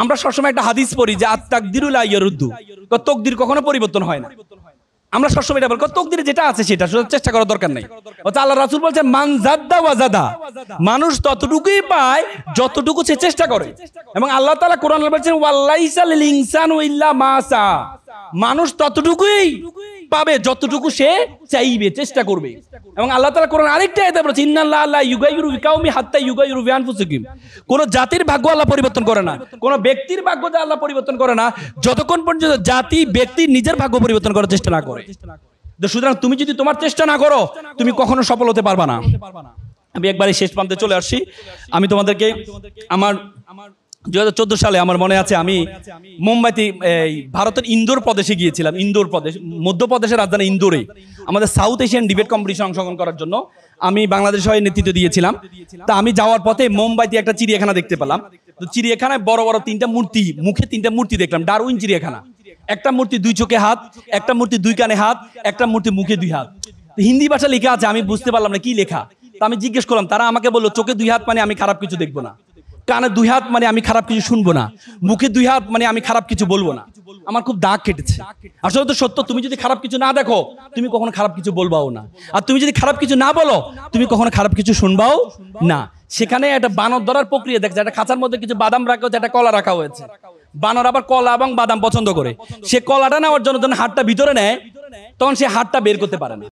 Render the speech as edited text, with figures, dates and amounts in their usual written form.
আমরা সবসময় একটা হাদিস পড়ি যে আত-তাকদিরু লা ইয়ারুদ্দু, তকদির কখনো পরিবর্তন হয় না। আমরা সবসময় এটা বলি তকদিরে যেটা আছে সেটা চেষ্টা করার দরকার নাই। অর্থাৎ আল্লাহ রাসূল বলছেন মান জাদ্দা ওয়াজাদা, মানুষ ততটুকুই পায় যতটুকু সে চেষ্টা করে। এবং আল্লাহ তাআলা কোরআনে বলছেন ওয়ালাইসা লিল ইনসানু ইল্লা মা সা, মানুষ ততটুকুই পাবে যতটুকু সে চাইবে, চেষ্টা করবে। এবং আল্লাহ তাআলা কোরআন আরেকটা আয়াতে বলেছেন ইন্নাল্লাহা লা ইউগাইয়িরু বিকাউমি হাত্তা ইউগাইয়িরু বিআনফুসিহিম, কোন জাতির ভাগ্য আল্লাহ পরিবর্তন করে না, কোন ব্যক্তির ভাগ্য আল্লাহ পরিবর্তন করে না যতক্ষণ পর্যন্ত জাতি ব্যক্তি নিজের ভাগ্য পরিবর্তন করার চেষ্টা না করে। সুতরাং তুমি যদি তোমার চেষ্টা না করো তুমি কখনো সফল হতে পারবা না। আমি একবারে শেষ প্রান্তে চলে আসছি। আমি তোমাদেরকে আমার 2014 সালে আমার মনে আছে আমি মুম্বাইতে ভারতের ইন্দোর প্রদেশে গিয়েছিলাম। ইন্দোর প্রদেশ মধ্যপ্রদেশের রাজধানী ইন্দোরে আমাদের সাউথ এশিয়ান ডিবেট কম্পিটিশন অংশগ্রহণ করার জন্য আমি বাংলাদেশের হয়ে নেতৃত্ব দিয়েছিলাম। তা আমি যাওয়ার পথে মুম্বাইতে একটা চিড়িয়াখানা দেখতে পেলাম। তো চিড়িয়াখানায় বড় বড় তিনটা মূর্তি, মুখে তিনটা মূর্তি দেখলাম। ডারউইন চিড়িয়াখানা। একটা মূর্তি 2 চোখে হাত, একটা মূর্তি 2 কানে হাত, একটা মূর্তি মুখে 2 হাত। হিন্দি ভাষা লেখা আছে, আমি বুঝতে পারলাম না কি লেখা। তা আমি জিজ্ঞেস করলাম, তারা আমাকে বললো চোখে 2 হাত মানে আমি খারাপ কিছু দেখবো না, কানে 2 হাত মানে আমি খারাপ কিছু শুনবো না, মুখে 2 হাত মানে আমি খারাপ কিছু বলবো না। আমার খুব দাগ কেটেছে। আসলে তো সত্য, তুমি যদি খারাপ কিছু না দেখো তুমি কখনো খারাপ কিছু বলবাও না, আর তুমি যদি খারাপ কিছু না বলো তুমি কখনো খারাপ কিছু শুনবাও না। সেখানে একটা বানর ধরার প্রক্রিয়া দেখছে, একটা খাঁচার মধ্যে কিছু বাদাম রাখা হয়েছে, একটা কলা রাখা হয়েছে। বানর আবার কলা এবং বাদাম পছন্দ করে, সে কলাটা নেওয়ার জন্য যখন হাতটা ভিতরে নেয় তখন সে হাতটা বের করতে পারে না।